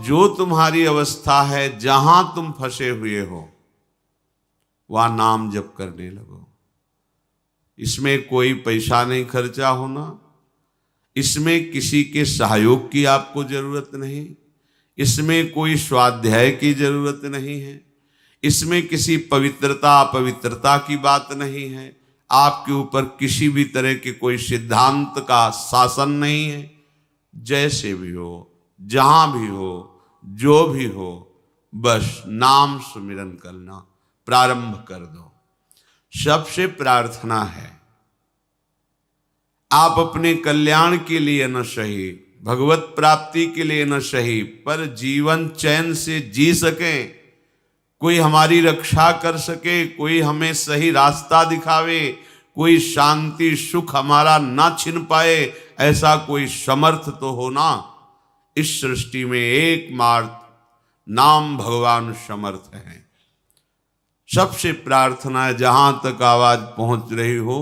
जो तुम्हारी अवस्था है, जहां तुम फंसे हुए हो वहां नाम जप करने लगो। इसमें कोई पैसा नहीं खर्चा होना, इसमें किसी के सहयोग की आपको जरूरत नहीं, इसमें कोई स्वाध्याय की जरूरत नहीं है, इसमें किसी पवित्रता अपवित्रता की बात नहीं है, आपके ऊपर किसी भी तरह के कोई सिद्धांत का शासन नहीं है। जैसे भी हो, जहां भी हो, जो भी हो, बस नाम सुमिरन करना प्रारंभ कर दो। सबसे प्रार्थना है, आप अपने कल्याण के लिए न सही, भगवत प्राप्ति के लिए न सही, पर जीवन चैन से जी सकें, कोई हमारी रक्षा कर सके, कोई हमें सही रास्ता दिखावे, कोई शांति सुख हमारा ना छिन पाए, ऐसा कोई समर्थ तो हो ना। इस सृष्टि में एकमात्र नाम भगवान समर्थ है। सबसे प्रार्थना है, जहां तक आवाज पहुंच रही हो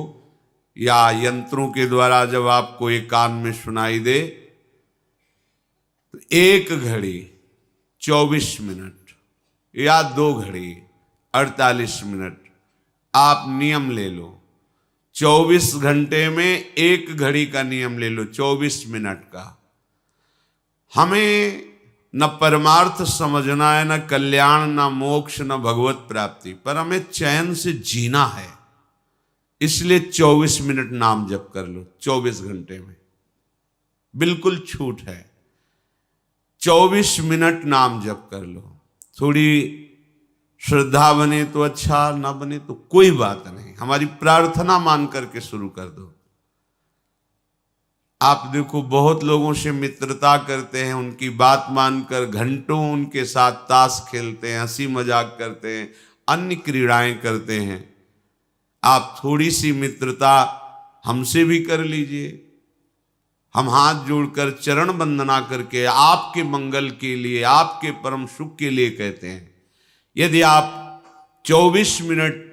या यंत्रों के द्वारा जब आपको एक कान में सुनाई दे, तो 1 घड़ी 24 मिनट या 2 घड़ी 48 मिनट आप नियम ले लो। 24 घंटे में 1 घड़ी का नियम ले लो, 24 मिनट का। हमें न परमार्थ समझना है, न कल्याण, न मोक्ष, न भगवत प्राप्ति, पर हमें चैन से जीना है। इसलिए 24 मिनट नाम जप कर लो। 24 घंटे में बिल्कुल छूट है। 24 मिनट नाम जप कर लो। थोड़ी श्रद्धा बने तो अच्छा, ना बने तो कोई बात नहीं, हमारी प्रार्थना मान करके शुरू कर दो। आप देखो, बहुत लोगों से मित्रता करते हैं, उनकी बात मानकर घंटों उनके साथ ताश खेलते हैं, हंसी मजाक करते हैं, अन्य क्रीड़ाएं करते हैं। आप थोड़ी सी मित्रता हमसे भी कर लीजिए। हम हाथ जोड़कर चरण वंदना करके आपके मंगल के लिए, आपके परम सुख के लिए कहते हैं। यदि आप 24 मिनट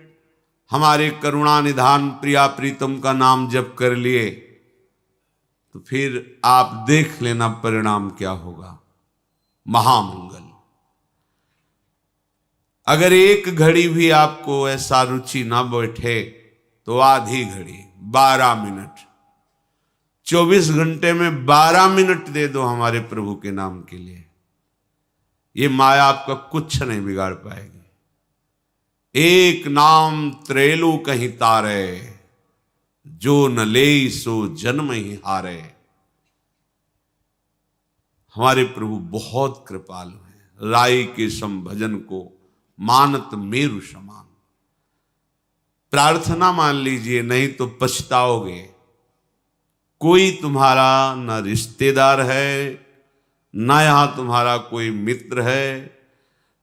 हमारे करुणा निधान प्रिया प्रीतम का नाम जप कर लिए, तो फिर आप देख लेना परिणाम क्या होगा। महामंगल। अगर 1 घड़ी भी आपको ऐसा रुचि ना बैठे तो आधी घड़ी 12 मिनट, 24 घंटे में 12 मिनट दे दो हमारे प्रभु के नाम के लिए। ये माया आपका कुछ नहीं बिगाड़ पाएगी। एक नाम त्रेलु कहीं तारे, जो न ले सो जन्म ही हारे। हमारे प्रभु बहुत कृपालु हैं। राई के सम भजन को मानत मेरु समान। प्रार्थना मान लीजिए, नहीं तो पछताओगे। कोई तुम्हारा न रिश्तेदार है, ना यहां तुम्हारा कोई मित्र है,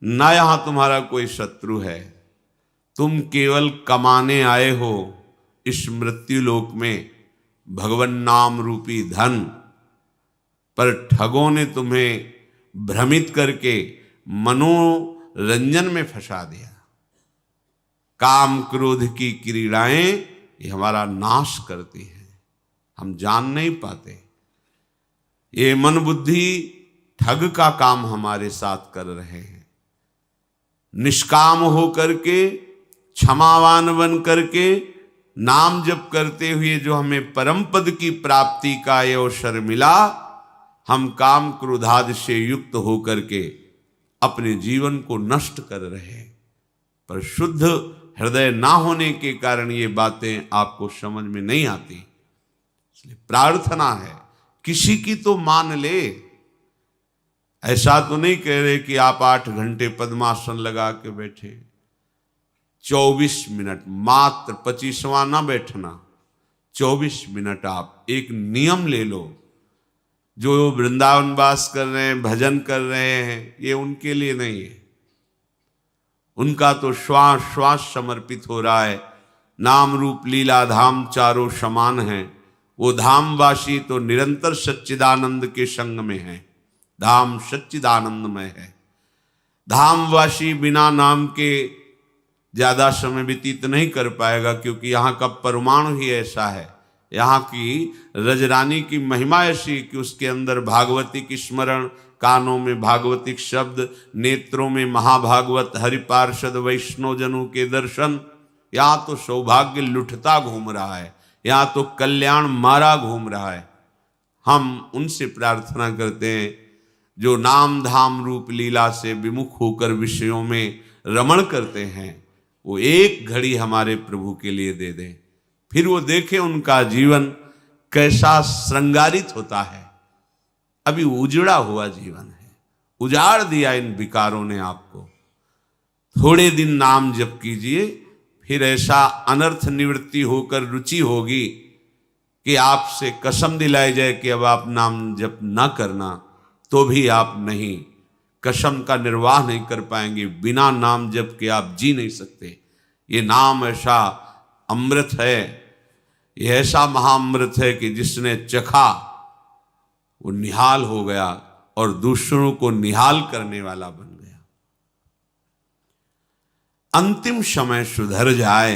ना यहां तुम्हारा कोई शत्रु है। तुम केवल कमाने आए हो इस मृत्यु लोक में भगवान नाम रूपी धन, पर ठगों ने तुम्हें भ्रमित करके मनोरंजन में फंसा दिया। काम क्रोध की क्रीड़ाएं ये हमारा नाश करती हैं, हम जान नहीं पाते। ये मन बुद्धि ठग का काम हमारे साथ कर रहे हैं। निष्काम हो करके, क्षमावान बन करके, नाम जप करते हुए जो हमें परम पद की प्राप्ति का ये अवसर मिला, हम काम क्रोधादि से युक्त होकर के अपने जीवन को नष्ट कर रहे हैं। पर शुद्ध हृदय ना होने के कारण ये बातें आपको समझ में नहीं आती। इसलिए प्रार्थना है, किसी की तो मान ले। ऐसा तो नहीं कह रहे कि आप 8 घंटे पद्मासन लगा के बैठे। 24 मिनट मात्र, 25वां ना बैठना। 24 मिनट आप एक नियम ले लो। जो वृंदावन वास कर रहे हैं, भजन कर रहे हैं, ये उनके लिए नहीं है। उनका तो श्वास श्वास समर्पित हो रहा है। नाम रूप लीला धाम चारों समान हैं। वो धामवासी तो निरंतर सच्चिदानंद के संग में है। धाम सच्चिदानंदमय है। धामवासी बिना नाम के ज्यादा समय व्यतीत नहीं कर पाएगा, क्योंकि यहाँ का परमाणु ही ऐसा है। यहाँ की रजरानी की महिमा ऐसी कि उसके अंदर भागवती की स्मरण, कानों में भागवतिक शब्द, नेत्रों में महाभागवत हरि पार्षद वैष्णव जनों के दर्शन। यहाँ तो सौभाग्य लुटता घूम रहा है, यहाँ तो कल्याण मारा घूम रहा है। हम उनसे प्रार्थना करते हैं जो नाम धाम रूप लीला से विमुख होकर विषयों में रमण करते हैं, वो एक घड़ी हमारे प्रभु के लिए दे दें, फिर वो देखें उनका जीवन कैसा श्रृंगारित होता है। अभी उजड़ा हुआ जीवन है, उजाड़ दिया इन विकारों ने आपको। थोड़े दिन नाम जप कीजिए, फिर ऐसा अनर्थ निवृत्ति होकर रुचि होगी कि आपसे कसम दिलाई जाए कि अब आप नाम जप ना करना, तो भी आप नहीं, कसम का निर्वाह नहीं कर पाएंगे। बिना नाम जप के आप जी नहीं सकते। ये नाम ऐसा अमृत है, ये ऐसा महाअमृत है कि जिसने चखा वो निहाल हो गया और दूसरों को निहाल करने वाला बन गया। अंतिम समय सुधर जाए,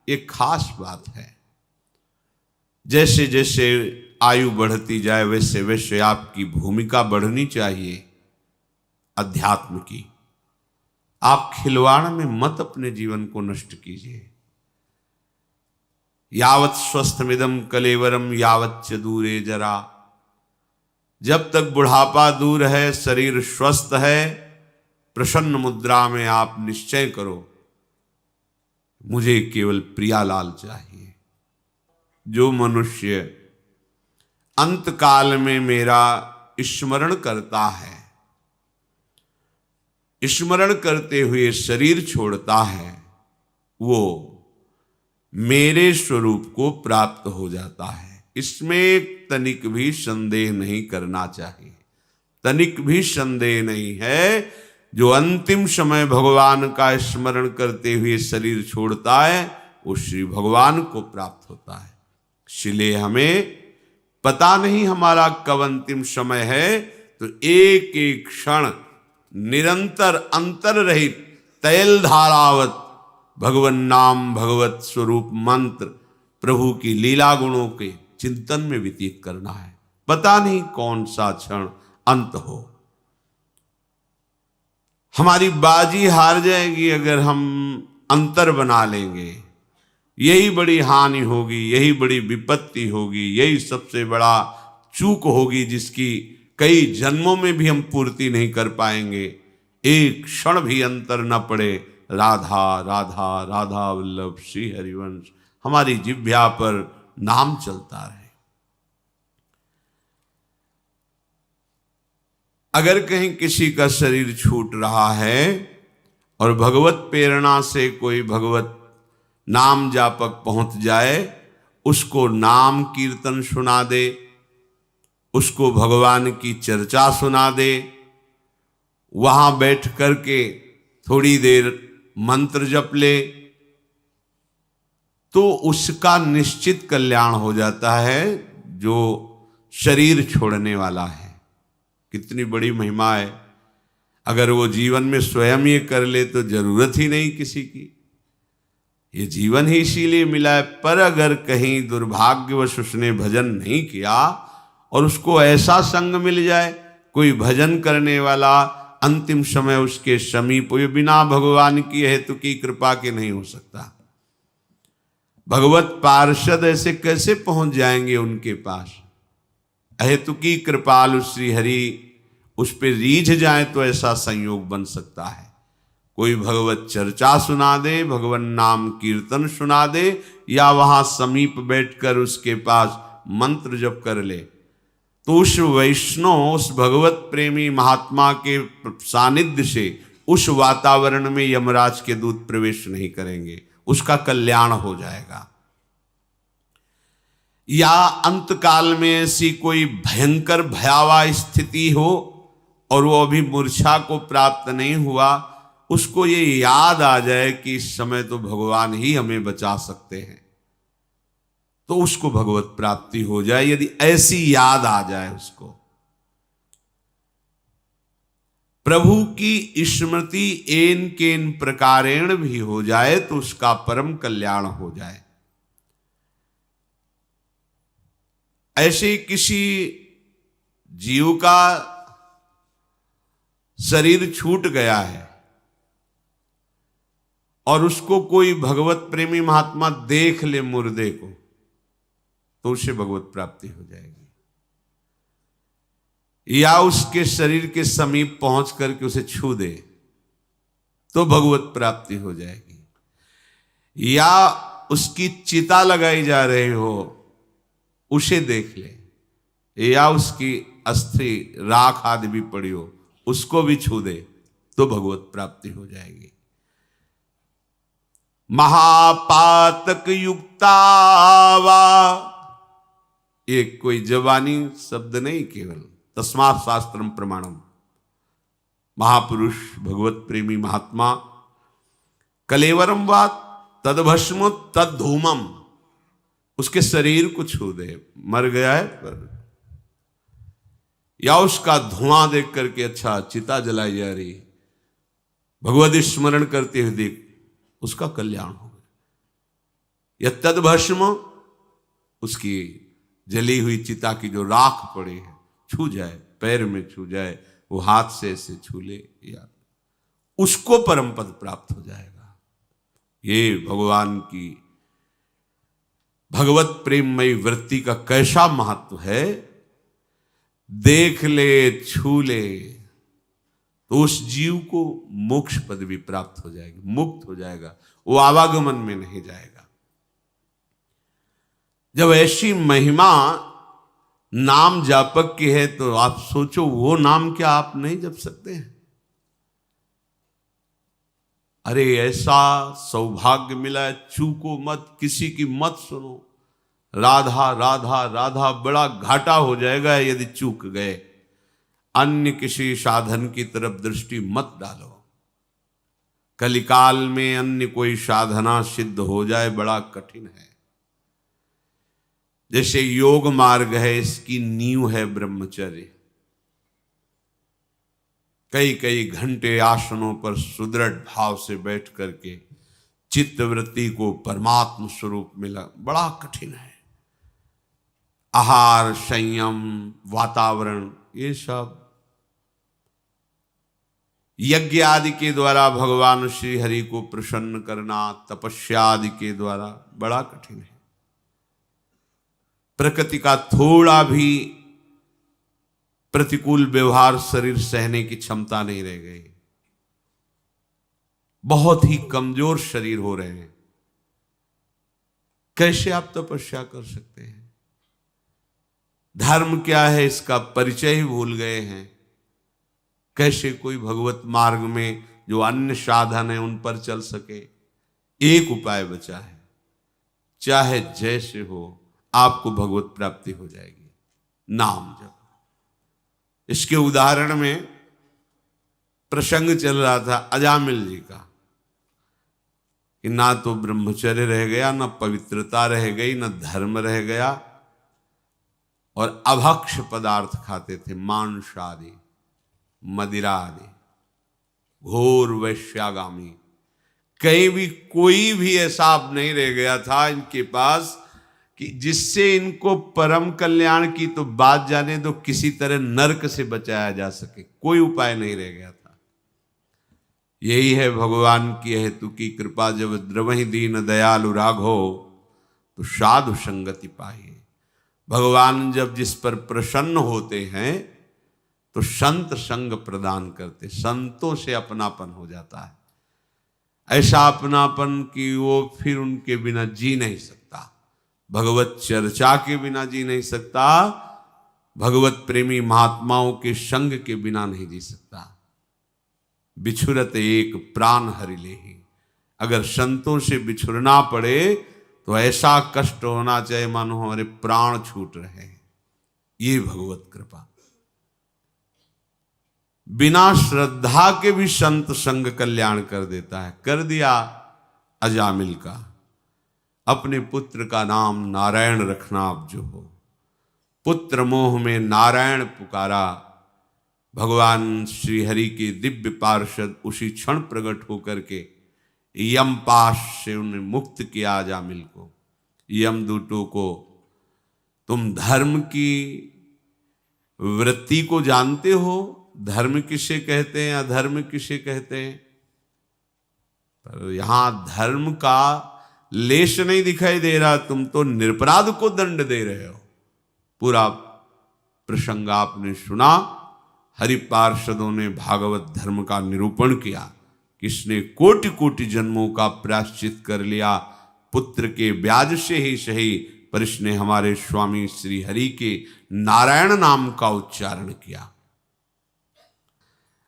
ये खास बात है। जैसे जैसे आयु बढ़ती जाए वैसे वैसे आपकी भूमिका बढ़नी चाहिए अध्यात्म की। आप खिलवाड़ में मत अपने जीवन को नष्ट कीजिए। यावत स्वस्थमिदम कलेवरम यावत च दूरे जरा। जब तक बुढ़ापा दूर है, शरीर स्वस्थ है, प्रसन्न मुद्रा में आप निश्चय करो मुझे केवल प्रियालाल चाहिए। जो मनुष्य अंत काल में मेरा स्मरण करता है, स्मरण करते हुए शरीर छोड़ता है, वो मेरे स्वरूप को प्राप्त हो जाता है। इसमें तनिक भी संदेह नहीं करना चाहिए, तनिक भी संदेह नहीं है। जो अंतिम समय भगवान का स्मरण करते हुए शरीर छोड़ता है, वो श्री भगवान को प्राप्त होता है। इसलिए हमें पता नहीं हमारा कब अंतिम समय है, तो एक एक क्षण निरंतर अंतर रहित तैल धारावत भगवन नाम भगवत स्वरूप मंत्र प्रभु की लीला गुणों के चिंतन में व्यतीत करना है। पता नहीं कौन सा क्षण अंत हो। हमारी बाजी हार जाएगी अगर हम अंतर बना लेंगे। यही बड़ी हानि होगी, यही बड़ी विपत्ति होगी, यही सबसे बड़ा चूक होगी जिसकी कई जन्मों में भी हम पूर्ति नहीं कर पाएंगे। एक क्षण भी अंतर न पड़े। राधा राधा राधा वल्लभ श्री हरिवंश हमारी जिह्वा पर नाम चलता रहे। अगर कहीं किसी का शरीर छूट रहा है और भगवत प्रेरणा से कोई भगवत नाम जापक पहुंच जाए, उसको नाम कीर्तन सुना दे, उसको भगवान की चर्चा सुना दे, वहां बैठ करके थोड़ी देर मंत्र जप ले, तो उसका निश्चित कल्याण हो जाता है जो शरीर छोड़ने वाला है। कितनी बड़ी महिमा है। अगर वो जीवन में स्वयं ये कर ले तो जरूरत ही नहीं किसी की। ये जीवन ही इसीलिए मिला है। पर अगर कहीं दुर्भाग्यवश उसने भजन नहीं किया और उसको ऐसा संग मिल जाए, कोई भजन करने वाला अंतिम समय उसके समीप, ये बिना भगवान की हेतु की कृपा के नहीं हो सकता। भगवत पार्षद ऐसे कैसे पहुंच जाएंगे उनके पास? अहेतु की कृपालु श्री हरि उस पर रीझ जाए तो ऐसा संयोग बन सकता है। कोई भगवत चर्चा सुना दे, भगवान नाम कीर्तन सुना दे, या वहां समीप बैठकर उसके पास मंत्र जप कर ले, तो उस वैष्णव, उस भगवत प्रेमी महात्मा के सानिध्य से उस वातावरण में यमराज के दूत प्रवेश नहीं करेंगे, उसका कल्याण हो जाएगा। या अंत काल में ऐसी कोई भयंकर भयावह स्थिति हो और वो अभी मूर्छा को प्राप्त नहीं हुआ, उसको ये याद आ जाए कि इस समय तो भगवान ही हमें बचा सकते हैं, तो उसको भगवत प्राप्ति हो जाए। यदि ऐसी याद आ जाए उसको, प्रभु की स्मृति एन केन प्रकारेण भी हो जाए, तो उसका परम कल्याण हो जाए। ऐसे किसी जीव का शरीर छूट गया है और उसको कोई भगवत प्रेमी महात्मा देख ले मुर्दे को, तो उसे भगवत प्राप्ति हो जाएगी। या उसके शरीर के समीप पहुंच करके उसे छू दे तो भगवत प्राप्ति हो जाएगी। या उसकी चिता लगाई जा रही हो उसे देख ले, या उसकी अस्थि राख आदि भी पड़ी हो उसको भी छू दे तो भगवत प्राप्ति हो जाएगी। महापातक युक्तावा, ये कोई जबानी शब्द नहीं, केवल तस्मात् शास्त्रम प्रमाणम। महापुरुष भगवत प्रेमी महात्मा कलेवरम वा तदभस्म तद्धूमम, उसके शरीर को छू दे, मर गया है पर, या उसका धुआं देख करके अच्छा चिता जलाई जा रही, भगवत स्मरण करते हुए देख, उसका कल्याण हो गया। या तदभस्म, उसकी जली हुई चिता की जो राख पड़ी है छू जाए, पैर में छू जाए, वो हाथ से ऐसे छू ले, या उसको परम पद प्राप्त हो जाएगा। ये भगवान की भगवत प्रेममयी वृत्ति का कैसा महत्व है। देख ले, छू ले तो उस जीव को मोक्ष पद भी प्राप्त हो जाएगी, मुक्त हो जाएगा, वो आवागमन में नहीं जाएगा। जब ऐसी महिमा नाम जापक की है तो आप सोचो वो नाम क्या आप नहीं जप सकते हैं? अरे ऐसा सौभाग्य मिला है, चूको मत, किसी की मत सुनो। राधा राधा राधा, बड़ा घाटा हो जाएगा यदि चूक गए। अन्य किसी साधन की तरफ दृष्टि मत डालो। कलिकाल में अन्य कोई साधना सिद्ध हो जाए बड़ा कठिन है। जैसे योग मार्ग है, इसकी नींव है ब्रह्मचर्य। कई कई घंटे आसनों पर सुदृढ़ भाव से बैठ करके चित्तवृत्ति को परमात्म स्वरूप मिला बड़ा कठिन है। आहार, संयम, वातावरण, ये सब यज्ञ आदि के द्वारा भगवान श्री हरि को प्रसन्न करना, तपस्या आदि के द्वारा बड़ा कठिन है। प्रकृति का थोड़ा भी प्रतिकूल व्यवहार शरीर सहने की क्षमता नहीं रह गई। बहुत ही कमजोर शरीर हो रहे हैं। कैसे आप तपस्या कर सकते हैं? धर्म क्या है इसका परिचय ही भूल गए हैं। कैसे कोई भगवत मार्ग में जो अन्य साधन है उन पर चल सके? एक उपाय बचा है, चाहे जैसे हो आपको भगवत प्राप्ति हो जाएगी, नाम जप। इसके उदाहरण में प्रसंग चल रहा था अजामिल जी का कि ना तो ब्रह्मचर्य रह गया, ना पवित्रता रह गई, ना धर्म रह गया, और अभक्ष पदार्थ खाते थे, मांस आदि, मदिरा आदि, घोर वैश्यागामी। कहीं भी कोई भी ऐसा नहीं रह गया था इनके पास कि जिससे इनको परम कल्याण की तो बात जाने दो, किसी तरह नरक से बचाया जा सके, कोई उपाय नहीं रह गया था। यही है भगवान की हेतु की कृपा, जब द्रवहि दीन दयालु राघो तो साधु संगति पाइए। भगवान जब जिस पर प्रसन्न होते हैं तो संत संग प्रदान करते, संतों से अपनापन हो जाता है। ऐसा अपनापन कि वो फिर उनके बिना जी नहीं सकता, भगवत चर्चा के बिना जी नहीं सकता, भगवत प्रेमी महात्माओं के संग के बिना नहीं जी सकता। बिछुरत एक प्राण हरि लेहि, अगर संतों से बिछुरना पड़े तो ऐसा कष्ट होना चाहिए मानो हमारे प्राण छूट रहे हैं। ये भगवत कृपा। बिना श्रद्धा के भी संत संग कल्याण कर देता है। कर दिया अजामिल का। अपने पुत्र का नाम नारायण रखना आप जो हो, पुत्र मोह में नारायण पुकारा, भगवान श्री हरि के दिव्य पार्षद उसी क्षण प्रकट होकर के यमपाश से उन्हें मुक्त किया अजामिल को। यमदूतों को, तुम धर्म की वृत्ति को जानते हो, धर्म किसे कहते हैं, अधर्म किसे कहते हैं, पर यहां धर्म का लेश नहीं दिखाई दे रहा। तुम तो निरपराध को दंड दे रहे हो। पूरा प्रसंग आपने सुना। हरि पार्षदों ने भागवत धर्म का निरूपण किया। किसने कोटि कोटि जन्मों का प्रायश्चित कर लिया, पुत्र के ब्याज से ही सही, पर इसने हमारे स्वामी श्री हरि के नारायण नाम का उच्चारण किया।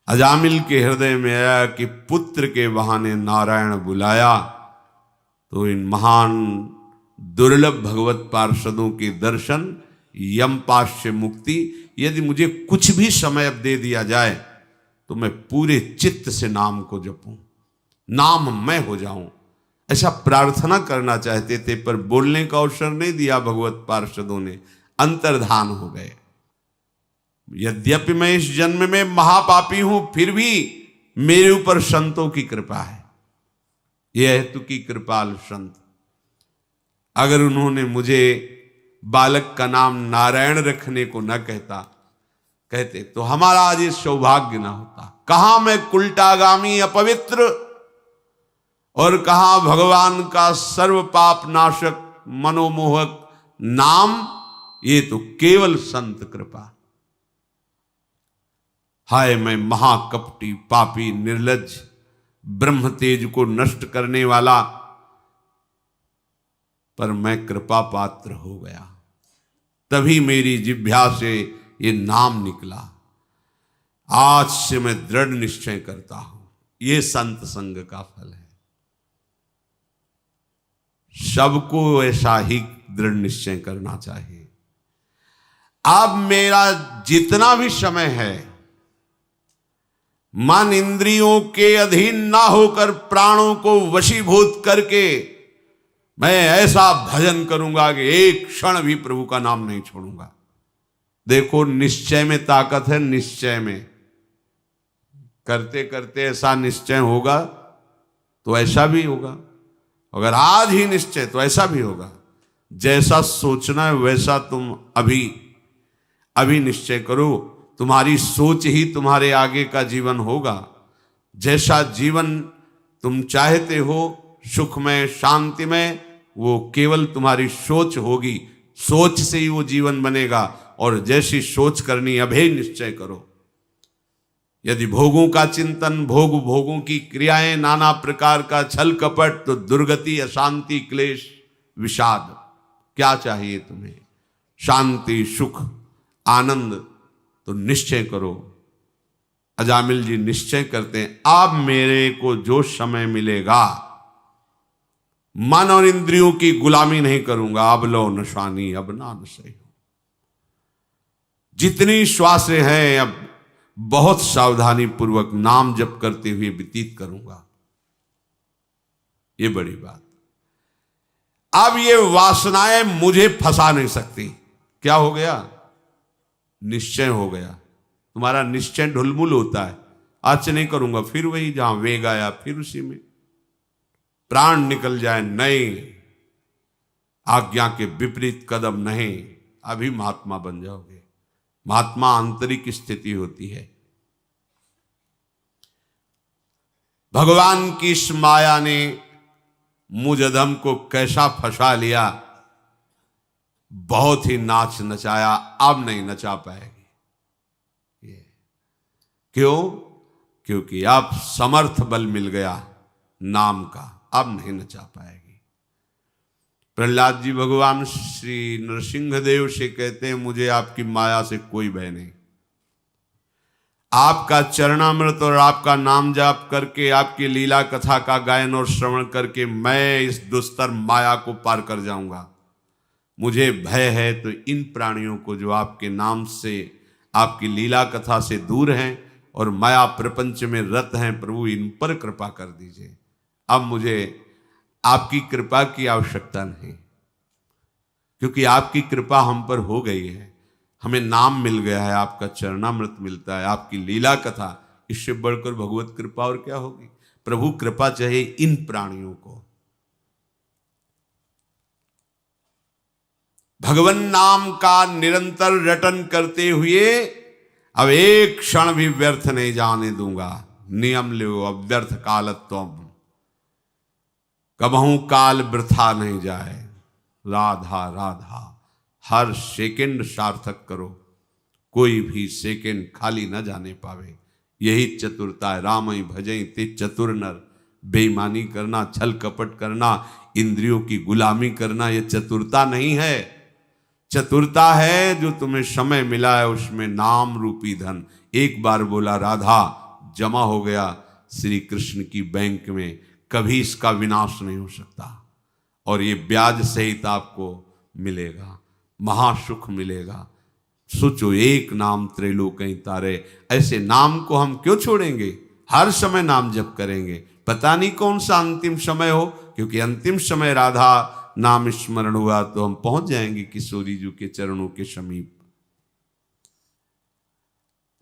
अजामिल के हृदय में आया कि पुत्र के बहाने नारायण बुलाया, तो इन महान दुर्लभ भगवत पार्षदों के दर्शन, यमपाश से मुक्ति, यदि मुझे कुछ भी समय अब दे दिया जाए तो मैं पूरे चित्त से नाम को जपूं, नाम मैं हो जाऊं, ऐसा प्रार्थना करना चाहते थे। पर बोलने का अवसर नहीं दिया भगवत पार्षदों ने, अंतर्धान हो गए। यद्यपि मैं इस जन्म में महापापी हूं, फिर भी मेरे ऊपर संतों की कृपा है। यह हेतु की कृपाल संत, अगर उन्होंने मुझे बालक का नाम नारायण रखने को न कहते तो हमारा आज ये सौभाग्य ना होता। कहां मैं कुलटागामी अपवित्र, और कहां भगवान का सर्व पाप नाशक मनोमोहक नाम, ये तो केवल संत कृपा। हाय मैं महाकपटी पापी निर्लज्ज, ब्रह्म तेज को नष्ट करने वाला, पर मैं कृपा पात्र हो गया। तभी मेरी जिह्वा से ये नाम निकला। आज से मैं दृढ़ निश्चय करता हूं, ये संत संग का फल है। सबको ऐसा ही दृढ़ निश्चय करना चाहिए। अब मेरा जितना भी समय है, मन इंद्रियों के अधीन ना होकर प्राणों को वशीभूत करके मैं ऐसा भजन करूंगा कि एक क्षण भी प्रभु का नाम नहीं छोड़ूंगा। देखो निश्चय में ताकत है। निश्चय में करते करते ऐसा निश्चय होगा तो ऐसा भी होगा। अगर आज ही निश्चय तो ऐसा भी होगा। जैसा सोचना है वैसा तुम अभी निश्चय करो। तुम्हारी सोच ही तुम्हारे आगे का जीवन होगा। जैसा जीवन तुम चाहते हो, सुखमय शांतिमय, वो केवल तुम्हारी सोच होगी। सोच से ही वो जीवन बनेगा। और जैसी सोच करनी अभी निश्चय करो। यदि भोगों का चिंतन, भोगों की क्रियाएं, नाना प्रकार का छल कपट, तो दुर्गति, अशांति, क्लेश, विषाद। क्या चाहिए तुम्हें? शांति, सुख, आनंद। तो निश्चय करो। अजामिल जी निश्चय करते हैं, अब मेरे को जो समय मिलेगा, मन और इंद्रियों की गुलामी नहीं करूंगा। अब लो नशानी अब ना नशे हो। जितनी श्वासें हैं अब बहुत सावधानी पूर्वक नाम जप करते हुए व्यतीत करूंगा। ये बड़ी बात। अब ये वासनाएं मुझे फंसा नहीं सकती। क्या हो गया? निश्चय हो गया। तुम्हारा निश्चय ढुलमुल होता है। आज नहीं करूंगा, फिर वही जहां वेग आया फिर उसी में प्राण निकल जाए। नहीं, आज्ञा के विपरीत कदम नहीं। अभी महात्मा बन जाओगे। महात्मा आंतरिक स्थिति होती है। भगवान की इस माया ने मुझ अधम को कैसा फंसा लिया। बहुत ही नाच नचाया, अब नहीं नचा पाएगी। ये क्यों? क्योंकि अब समर्थ बल मिल गया नाम का, अब नहीं नचा पाएगी। प्रहलाद जी भगवान श्री नरसिंह देव से कहते हैं, मुझे आपकी माया से कोई भय नहीं। आपका चरणामृत और आपका नाम जाप करके, आपकी लीला कथा का गायन और श्रवण करके मैं इस दुस्तर माया को पार कर जाऊंगा। मुझे भय है तो इन प्राणियों को जो आपके नाम से, आपकी लीला कथा से दूर हैं और माया प्रपंच में रत हैं, प्रभु इन पर कृपा कर दीजिए। अब मुझे आपकी कृपा की आवश्यकता नहीं, क्योंकि आपकी कृपा हम पर हो गई है। हमें नाम मिल गया है, आपका चरणामृत मिलता है, आपकी लीला कथा। इससे बढ़कर भगवत कृपा और क्या होगी? प्रभु कृपा चाहिए इन प्राणियों को। भगवान नाम का निरंतर रटन करते हुए अब एक क्षण भी व्यर्थ नहीं जाने दूंगा। नियम लो अव्यर्थ कालत्वम, कबहू काल वृथा नहीं जाए। राधा राधा, हर सेकंड सार्थक करो, कोई भी सेकंड खाली न जाने पावे। यही चतुरता है। राम ही भजई ते चतुर नर, बेईमानी करना, छल कपट करना, इंद्रियों की गुलामी करना, यह चतुरता नहीं है। चतुरता है जो तुम्हें समय मिला है उसमें नाम रूपी धन एक बार बोला राधा, जमा हो गया श्री कृष्ण की बैंक में, कभी इसका विनाश नहीं हो सकता। और ये ब्याज सहित आपको मिलेगा, महासुख मिलेगा। सोचो, एक नाम त्रैलोक्य तारे, ऐसे नाम को हम क्यों छोड़ेंगे? हर समय नाम जप करेंगे। पता नहीं कौन सा अंतिम समय हो, क्योंकि अंतिम समय राधा नाम स्मरण हुआ तो हम पहुंच जाएंगे किशोरी जी के चरणों के समीप।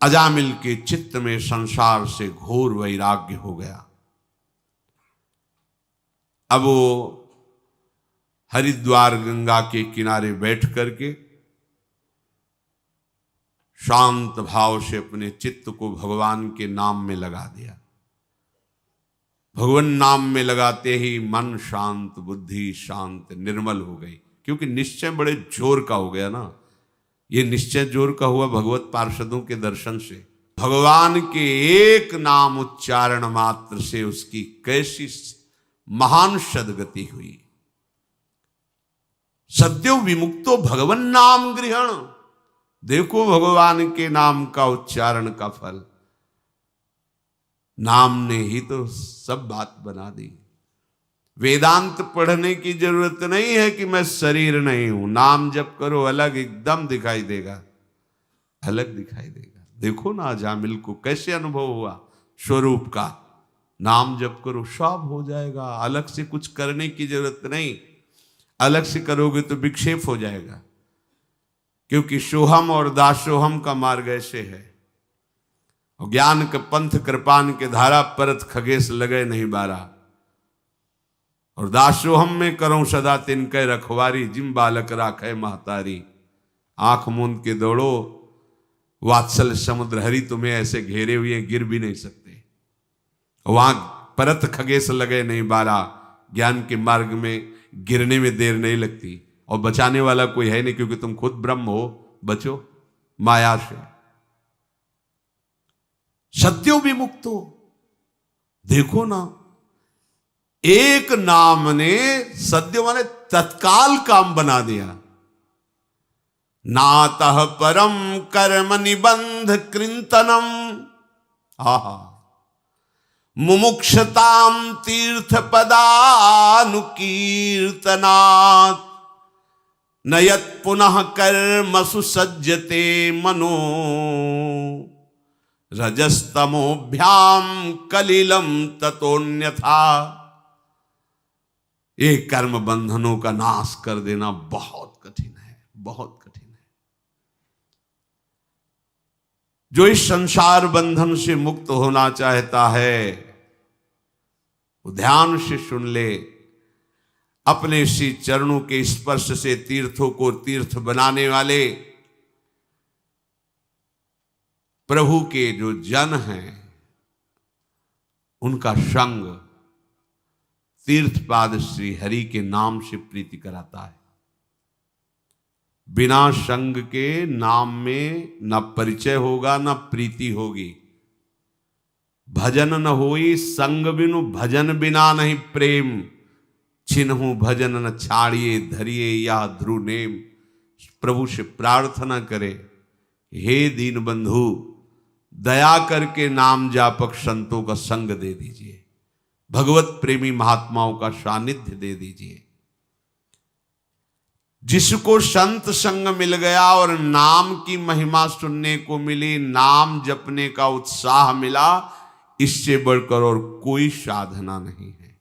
अजामिल के चित्त में संसार से घोर वैराग्य हो गया। अब वो हरिद्वार गंगा के किनारे बैठ करके शांत भाव से अपने चित्त को भगवान के नाम में लगा दिया। भगवान नाम में लगाते ही मन शांत, बुद्धि शांत, निर्मल हो गई। क्योंकि निश्चय बड़े जोर का हो गया ना। ये निश्चय जोर का हुआ भगवत पार्षदों के दर्शन से। भगवान के एक नाम उच्चारण मात्र से उसकी कैसी महान सदगति हुई। सद्यो विमुक्तो भगवन नाम गृहण। देखो भगवान के नाम का उच्चारण का फल। नाम ने ही तो सब बात बना दी। वेदांत पढ़ने की जरूरत नहीं है कि मैं शरीर नहीं हूं। नाम जप करो, अलग एकदम दिखाई देगा, अलग दिखाई देगा। देखो ना अजामिल को कैसे अनुभव हुआ स्वरूप का। नाम जप करो, सब हो जाएगा। अलग से कुछ करने की जरूरत नहीं। अलग से करोगे तो विक्षेप हो जाएगा। क्योंकि सोहम और दासोहम का मार्ग ऐसे है। और ज्ञान के पंथ कृपान के धारा परत खगेश लगे नहीं बारा। और दासोहम में करो सदा तिनके रखवारी, जिम बालक राखे महतारी। आंख मूंद के दौड़ो, वात्सल समुद्र हरि तुम्हें ऐसे घेरे हुए गिर भी नहीं सकते। वहां परत खगेश लगे नहीं बारा। ज्ञान के मार्ग में गिरने में देर नहीं लगती। और बचाने वाला कोई है नहीं, क्योंकि तुम खुद ब्रह्म हो। बचो माया से। सत्यो विमुक्तो। देखो ना, एक नाम ने सद्यो माने तत्काल काम बना दिया। नातः परम कर्म निबंध कृंतनम। आहा, मुमुक्षताम तीर्थ पदानुकीर्तनात्। नयत पुनः कर्मसु सज्जते मनो। रजस्तमोभ्याम कलिलम ततोन्यथा। ये कर्म बंधनों का नाश कर देना बहुत कठिन है, बहुत कठिन है। जो इस संसार बंधन से मुक्त होना चाहता है वो ध्यान से सुन ले। अपने श्री चरणों के स्पर्श से तीर्थों को तीर्थ बनाने वाले प्रभु के जो जन हैं उनका संग तीर्थपाद श्री हरि के नाम से प्रीति कराता है। बिना संग के नाम में न परिचय होगा न प्रीति होगी। भजन न होई संग बिनु, भजन बिना नहीं प्रेम। छिन्हु भजन न छाड़िए, धरिए या ध्रुव नेम। प्रभु से प्रार्थना करे, हे दीन बंधु दया करके नाम जापक संतों का संग दे दीजिए, भगवत प्रेमी महात्माओं का सानिध्य दे दीजिए। जिसको संत संग मिल गया और नाम की महिमा सुनने को मिली, नाम जपने का उत्साह मिला, इससे बढ़कर और कोई साधना नहीं है।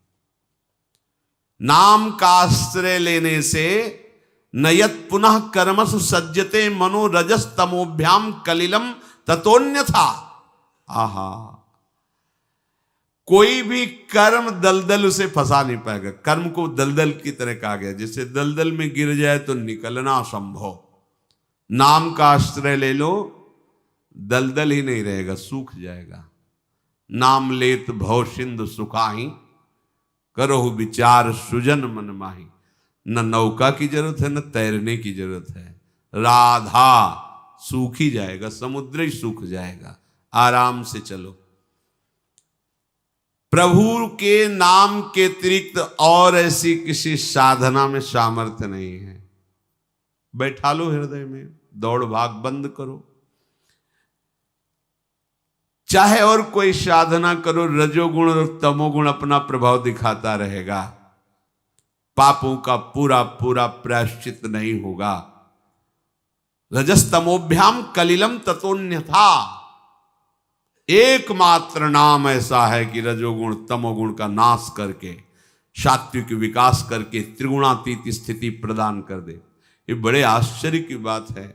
नाम का आश्रय लेने से नयत पुनः कर्मसु सज्जते मनो। रजस तमोभ्याम कलिलम ततोन्यथा। आहा, कोई भी कर्म दलदल उसे फंसा नहीं पाएगा। कर्म को दलदल की तरह कहा गया, जैसे दलदल में गिर जाए तो निकलना असंभव। नाम का आश्रय ले लो, दलदल ही नहीं रहेगा, सूख जाएगा। नाम लेत भव सिंधु सुखाही, करो विचार सुजन मन माही। न नौका की जरूरत है, न तैरने की जरूरत है। राधा सूख ही जाएगा, समुद्र ही सूख जाएगा। आराम से चलो। प्रभु के नाम के अतिरिक्त और ऐसी किसी साधना में सामर्थ्य नहीं है। बैठा लो हृदय में, दौड़ भाग बंद करो। चाहे और कोई साधना करो, रजोगुण और तमोगुण अपना प्रभाव दिखाता रहेगा, पापों का पूरा पूरा प्रायश्चित नहीं होगा। रजस्तमोभ्याम कलिलम ततोन्यथा। एकमात्र नाम ऐसा है कि रजोगुण तमोगुण का नाश करके सात्विक विकास करके त्रिगुणातीत स्थिति प्रदान कर दे। ये बड़े आश्चर्य की बात है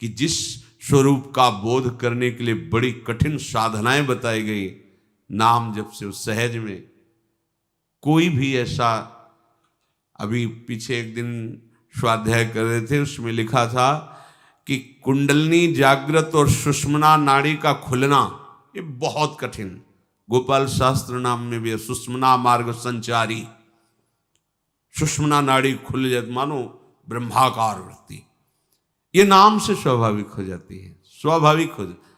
कि जिस स्वरूप का बोध करने के लिए बड़ी कठिन साधनाएं बताई गई, नाम जब से उस सहज में कोई भी ऐसा, अभी पीछे एक दिन स्वाध्याय कर रहे थे, उसमें लिखा था कि कुंडलनी जागृत और सुषुम्ना नाड़ी का खुलना ये बहुत कठिन। गोपाल शास्त्र नाम में भी है, सुषुम्ना मार्ग संचारी। सुषुम्ना नाड़ी खुल जाए मानो ब्रह्माकार वृत्ति, ये नाम से स्वाभाविक हो जाती है, स्वाभाविक हो जाती।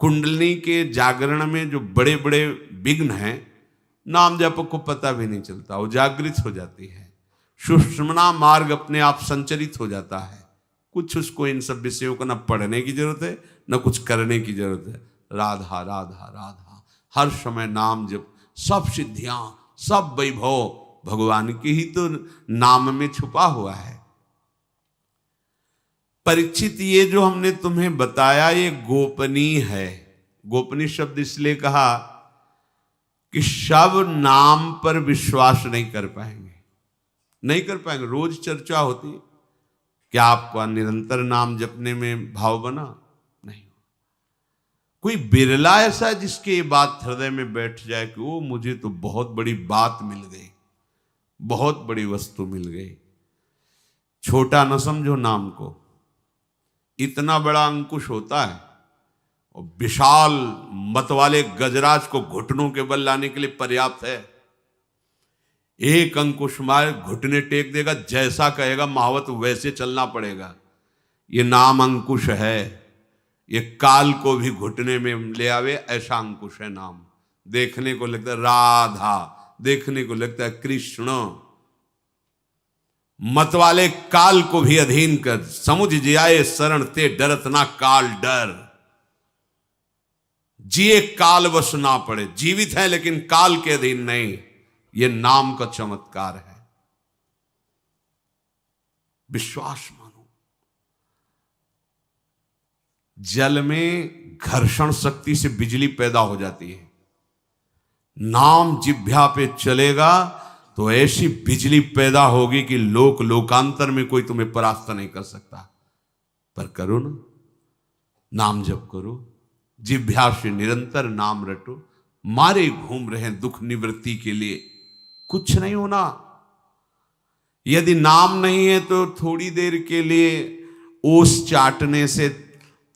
कुंडलनी के जागरण में जो बड़े बड़े विघ्न हैं, नाम जप को पता भी नहीं चलता, वो जागृत हो जाती है। सुषुम्ना मार्ग अपने आप संचरित हो जाता है। कुछ उसको इन सब विषयों को न पढ़ने की जरूरत है, न कुछ करने की जरूरत है। राधा राधा राधा, हर समय नाम जप, सब सिद्धियां सब वैभव भगवान की ही तो नाम में छुपा हुआ है। परीक्षित, ये जो हमने तुम्हें बताया ये गोपनीय है। गोपनीय शब्द इसलिए कहा कि सब नाम पर विश्वास नहीं कर पाएंगे, नहीं कर पाएंगे। रोज चर्चा होती, क्या आपका निरंतर नाम जपने में भाव बना? नहीं। कोई बिरला ऐसा है जिसके ये बात हृदय में बैठ जाए कि वो मुझे तो बहुत बड़ी बात मिल गई, बहुत बड़ी वस्तु मिल गई। छोटा न समझो नाम को, इतना बड़ा अंकुश होता है और विशाल मत वाले गजराज को घुटनों के बल लाने के लिए पर्याप्त है। एक अंकुश मार घुटने टेक देगा, जैसा कहेगा महावत वैसे चलना पड़ेगा। ये नाम अंकुश है, ये काल को भी घुटने में ले आवे, ऐसा अंकुश है नाम। देखने को लगता है राधा, देखने को लगता है कृष्ण। मत वाले काल को भी अधीन कर, समुझ जियाए शरण ते डरत ना काल डर। जिए काल वश ना पड़े, जीवित है लेकिन काल के अधीन नहीं। ये नाम का चमत्कार है। विश्वास मानो। जल में घर्षण शक्ति से बिजली पैदा हो जाती है, नाम जिह्वा पे चलेगा तो ऐसी बिजली पैदा होगी कि लोक लोकांतर में कोई तुम्हें परास्त नहीं कर सकता। पर करो ना, नाम जप करो, जिह्वा से निरंतर नाम रटो। मारे घूम रहे दुख निवृत्ति के लिए, कुछ नहीं होना। यदि नाम नहीं है तो थोड़ी देर के लिए ओस चाटने से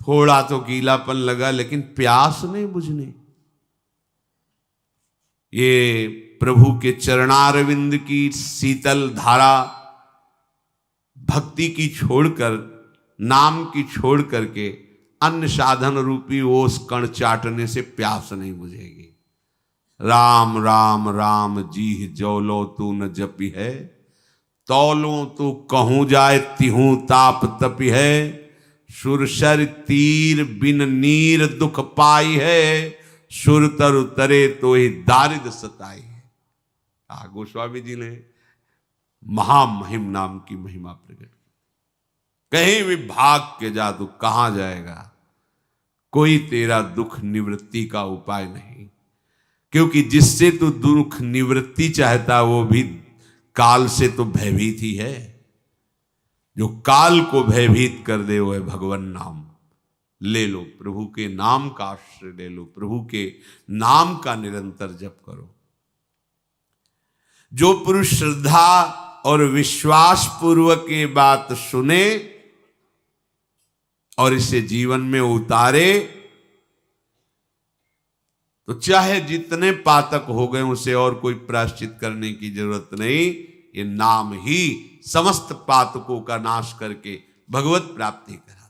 थोड़ा तो गीलापन लगा, लेकिन प्यास नहीं बुझनी। ये प्रभु के चरणारविंद की शीतल धारा भक्ति की छोड़कर, नाम की छोड़ करके अन्य साधन रूपी ओस कण चाटने से प्यास नहीं बुझेगी। राम राम राम जी जौलो तू न जपी है, तौलो तू कहूं जाए तिहूं ताप तपी है। सुरसर तीर बिन नीर दुख पाई है, सुर तर उतरे तो ही दारिद सताई है। गोस्वामी जी ने महामहिम नाम की महिमा प्रकट की। कहीं भी भाग के जा तू कहां जाएगा, कोई तेरा दुख निवृत्ति का उपाय नहीं। क्योंकि जिससे तू दुख निवृत्ति चाहता वो भी काल से तो भयभीत ही है। जो काल को भयभीत कर दे वो है भगवान नाम। ले लो, प्रभु के नाम का आश्रय ले लो, प्रभु के नाम का निरंतर जप करो। जो पुरुष श्रद्धा और विश्वास पूर्वक ये बात सुने और इसे जीवन में उतारे, तो चाहे जितने पातक हो गए उसे और कोई प्रायश्चित करने की जरूरत नहीं। ये नाम ही समस्त पातकों का नाश करके भगवत प्राप्ति करा।